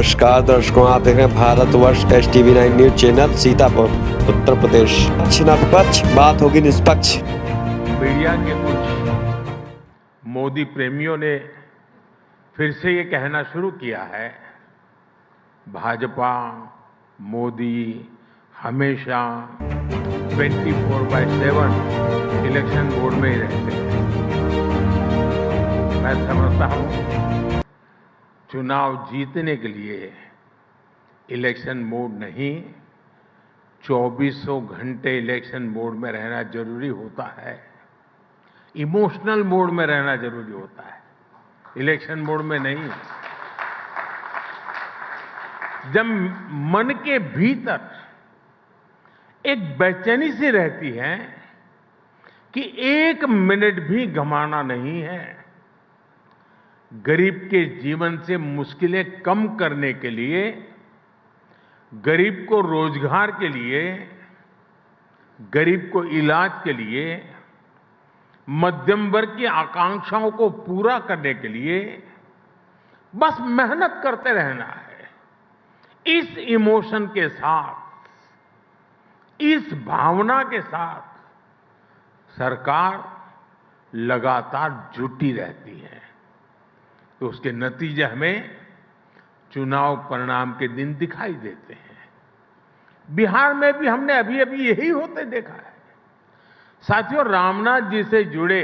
नमस्कार दर्शकों, आप देख रहे हैं Bharatvarsh HTV9 news channel Sitapur Uttar Pradesh. पक्ष न विपक्ष, बात होगी निष्पक्ष। मीडिया के कुछ मोदी प्रेमियों ने फिर से ये कहना शुरू किया है, भाजपा मोदी हमेशा 24/7 इलेक्शन मोड में ही रहते हैं। मैं समझता हूं चुनाव जीतने के लिए इलेक्शन मोड नहीं, 2400 घंटे इलेक्शन मोड में रहना जरूरी होता है। इमोशनल मोड में रहना जरूरी होता है, इलेक्शन मोड में नहीं। जब मन के भीतर एक बेचैनी सी रहती है कि 1 मिनट भी गंवाना नहीं है, गरीब के जीवन से मुश्किलें कम करने के लिए, गरीब को रोजगार के लिए, गरीब को इलाज के लिए, मध्यम वर्ग की आकांक्षाओं को पूरा करने के लिए बस मेहनत करते रहना है। इस इमोशन के साथ, इस भावना के साथ सरकार लगातार जुटी रहती है, तो उसके नतीजे हमें चुनाव परिणाम के दिन दिखाई देते हैं। बिहार में भी हमने अभी अभी यही होते देखा है। साथियों, रामनाथ जी से जुड़े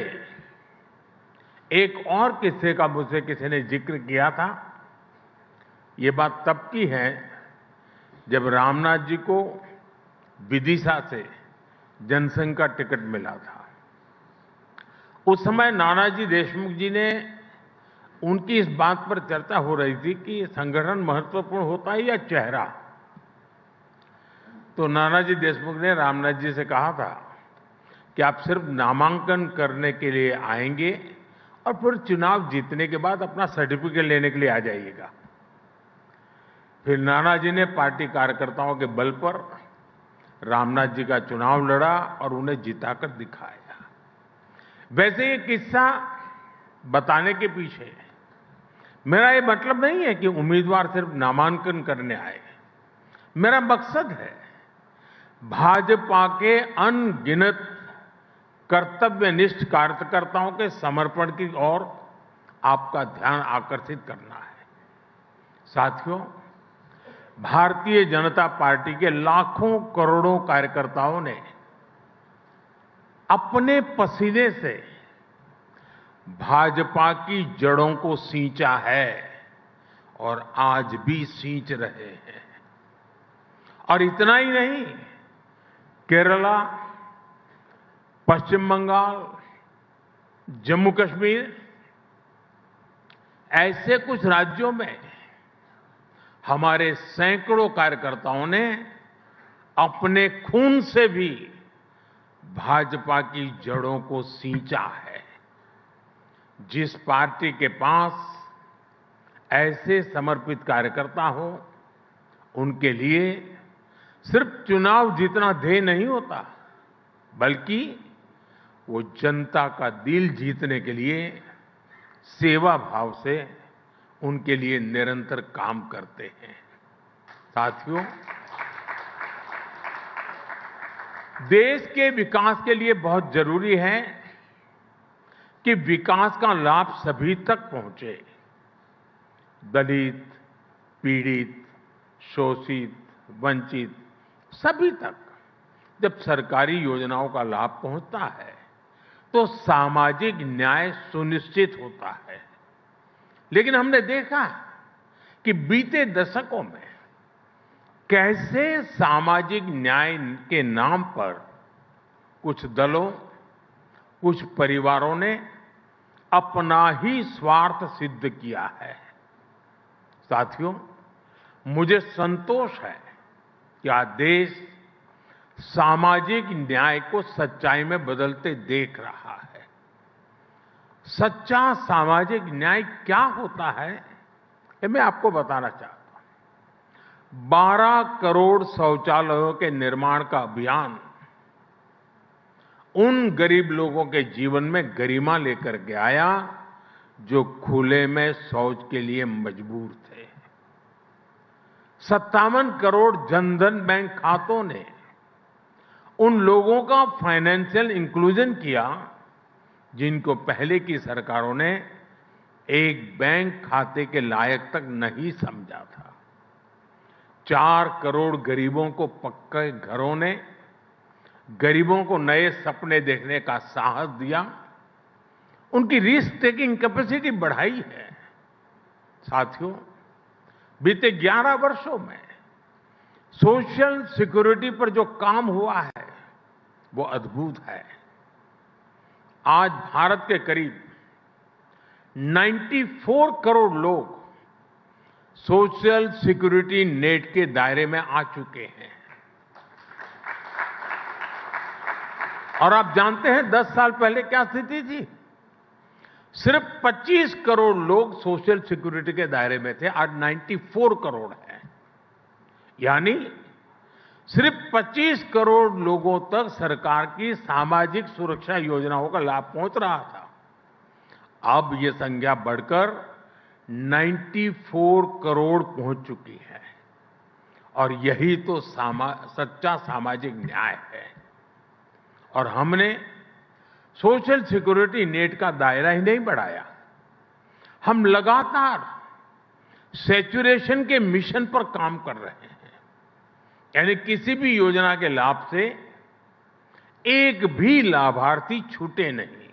एक और किस्से का मुझसे किसी ने जिक्र किया था। ये बात तब की है जब रामनाथ जी को विदिशा से जनसंघ का टिकट मिला था। उस समय नानाजी देशमुख जी ने, उनकी इस बात पर चर्चा हो रही थी कि संगठन महत्वपूर्ण होता है या चेहरा। तो नानाजी देशमुख ने रामनाथ जी से कहा था कि आप सिर्फ नामांकन करने के लिए आएंगे और फिर चुनाव जीतने के बाद अपना सर्टिफिकेट लेने के लिए आ जाइएगा। फिर नानाजी ने पार्टी कार्यकर्ताओं के बल पर रामनाथ जी का चुनाव लड़ा और उन्हें जिताकर दिखाया। वैसे ये किस्सा बताने के पीछे मेरा ये मतलब नहीं है कि उम्मीदवार सिर्फ नामांकन करने आए। मेरा मकसद है भाजपा के अनगिनत कर्तव्यनिष्ठ कार्यकर्ताओं के समर्पण की ओर आपका ध्यान आकर्षित करना है। साथियों, भारतीय जनता पार्टी के लाखों करोड़ों कार्यकर्ताओं ने अपने पसीने से भाजपा की जड़ों को सींचा है और आज भी सींच रहे हैं। और इतना ही नहीं, केरला, पश्चिम बंगाल, जम्मू कश्मीर, ऐसे कुछ राज्यों में हमारे सैकड़ों कार्यकर्ताओं ने अपने खून से भी भाजपा की जड़ों को सींचा है। जिस पार्टी के पास ऐसे समर्पित कार्यकर्ता हो, उनके लिए सिर्फ चुनाव जीतना ध्येय नहीं होता, बल्कि वो जनता का दिल जीतने के लिए सेवा भाव से उनके लिए निरंतर काम करते हैं। साथियों, देश के विकास के लिए बहुत जरूरी है कि विकास का लाभ सभी तक पहुंचे। दलित, पीड़ित, शोषित, वंचित सभी तक जब सरकारी योजनाओं का लाभ पहुंचता है तो सामाजिक न्याय सुनिश्चित होता है। लेकिन हमने देखा कि बीते दशकों में कैसे सामाजिक न्याय के नाम पर कुछ दलों, कुछ परिवारों ने अपना ही स्वार्थ सिद्ध किया है। साथियों, मुझे संतोष है कि आज देश सामाजिक न्याय को सच्चाई में बदलते देख रहा है। सच्चा सामाजिक न्याय क्या होता है, ये मैं आपको बताना चाहता हूं। 12 करोड़ शौचालयों के निर्माण का अभियान उन गरीब लोगों के जीवन में गरिमा लेकर के आया जो खुले में शौच के लिए मजबूर थे। 57 करोड़ जनधन बैंक खातों ने उन लोगों का फाइनेंशियल इंक्लूजन किया जिनको पहले की सरकारों ने एक बैंक खाते के लायक तक नहीं समझा था। 4 करोड़ गरीबों को पक्के घरों ने गरीबों को नए सपने देखने का साहस दिया, उनकी रिस्क टेकिंग कैपेसिटी बढ़ाई है। साथियों, बीते 11 वर्षों में सोशल सिक्योरिटी पर जो काम हुआ है वो अद्भुत है। आज भारत के करीब 94 करोड़ लोग सोशल सिक्योरिटी नेट के दायरे में आ चुके हैं। और आप जानते हैं 10 साल पहले क्या स्थिति थी? सिर्फ 25 करोड़ लोग सोशल सिक्योरिटी के दायरे में थे, आज 94 करोड़ हैं। यानी सिर्फ 25 करोड़ लोगों तक सरकार की सामाजिक सुरक्षा योजनाओं का लाभ पहुंच रहा था। अब ये संख्या बढ़कर 94 करोड़ पहुंच चुकी है। और यही तो सच्चा सामाजिक न्याय है। और हमने सोशल सिक्योरिटी नेट का दायरा ही नहीं बढ़ाया, हम लगातार सैचुरेशन के मिशन पर काम कर रहे हैं। यानी किसी भी योजना के लाभ से एक भी लाभार्थी छूटे नहीं।